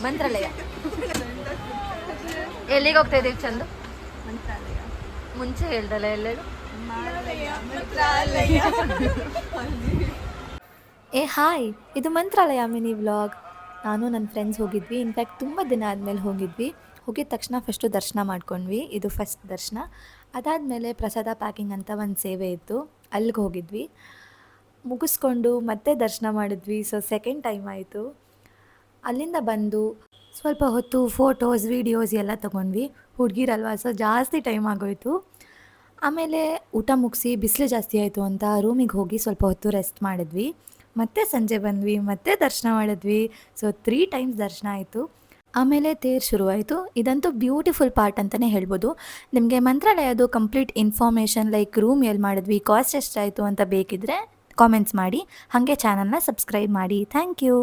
ಮಂತ್ರಾಲಯ. ಎಲ್ಲಿಗೆ ಹೋಗ್ತಾ ಇದೀವಿ ಚಂದು? ಮಂತ್ರಾಲಯ. ಮುಂಚೆ ಹೇಳ್ದಲ್ಲ ಎಲ್ಲೆಡು. ಹಾಯ್, ಇದು ಮಂತ್ರಾಲಯ ಮಿನಿ ವ್ಲಾಗ್. ನಾನು ನನ್ನ ಫ್ರೆಂಡ್ಸ್ ಹೋಗಿದ್ವಿ. ಇನ್ಫ್ಯಾಕ್ಟ್ ತುಂಬ ದಿನ ಆದಮೇಲೆ ಹೋಗಿದ ತಕ್ಷಣ ಫಸ್ಟು ದರ್ಶನ ಮಾಡ್ಕೊಂಡ್ವಿ. ಇದು ಫಸ್ಟ್ ದರ್ಶನ. ಅದಾದಮೇಲೆ ಪ್ರಸಾದ ಪ್ಯಾಕಿಂಗ್ ಅಂತ ಒಂದು ಸೇವೆ ಇತ್ತು, ಅಲ್ಲಿಗೆ ಹೋಗಿದ್ವಿ. ಮುಗಿಸ್ಕೊಂಡು ಮತ್ತೆ ದರ್ಶನ ಮಾಡಿದ್ವಿ. ಸೊ ಸೆಕೆಂಡ್ ಟೈಮ್ ಆಯಿತು. ಅಲ್ಲಿಂದ ಬಂದು ಸ್ವಲ್ಪ ಹೊತ್ತು ಫೋಟೋಸ್ ವೀಡಿಯೋಸ್ ಎಲ್ಲ ತೊಗೊಂಡ್ವಿ. ಹುಡುಗಿರಲ್ವ, ಸೊ ಜಾಸ್ತಿ ಟೈಮ್ ಆಗೋಯಿತು. ಆಮೇಲೆ ಊಟ ಮುಗಿಸಿ ಬಿಸಿಲು ಜಾಸ್ತಿ ಆಯಿತು ಅಂತ ರೂಮಿಗೆ ಹೋಗಿ ಸ್ವಲ್ಪ ಹೊತ್ತು ರೆಸ್ಟ್ ಮಾಡಿದ್ವಿ. ಮತ್ತೆ ಸಂಜೆ ಬಂದ್ವಿ, ಮತ್ತೆ ದರ್ಶನ ಮಾಡಿದ್ವಿ. ಸೊ 3 ಟೈಮ್ಸ್ ದರ್ಶನ ಆಯಿತು. ಆಮೇಲೆ ತೇರು ಶುರುವಾಯಿತು. ಇದಂತೂ ಬ್ಯೂಟಿಫುಲ್ ಪಾರ್ಟ್ ಅಂತಲೇ ಹೇಳ್ಬೋದು. ನಿಮಗೆ ಮಂತ್ರಾಲಯದು ಕಂಪ್ಲೀಟ್ ಇನ್ಫಾರ್ಮೇಷನ್ ಲೈಕ್ ರೂಮ್ ಎಲ್ಲಿ ಮಾಡಿದ್ವಿ, ಕಾಸ್ಟ್ ಎಷ್ಟಾಯಿತು ಅಂತ ಬೇಕಿದ್ದರೆ ಕಾಮೆಂಟ್ಸ್ ಮಾಡಿ. ಹಾಗೆ ಚಾನಲ್ನ ಸಬ್ಸ್ಕ್ರೈಬ್ ಮಾಡಿ. Thank you.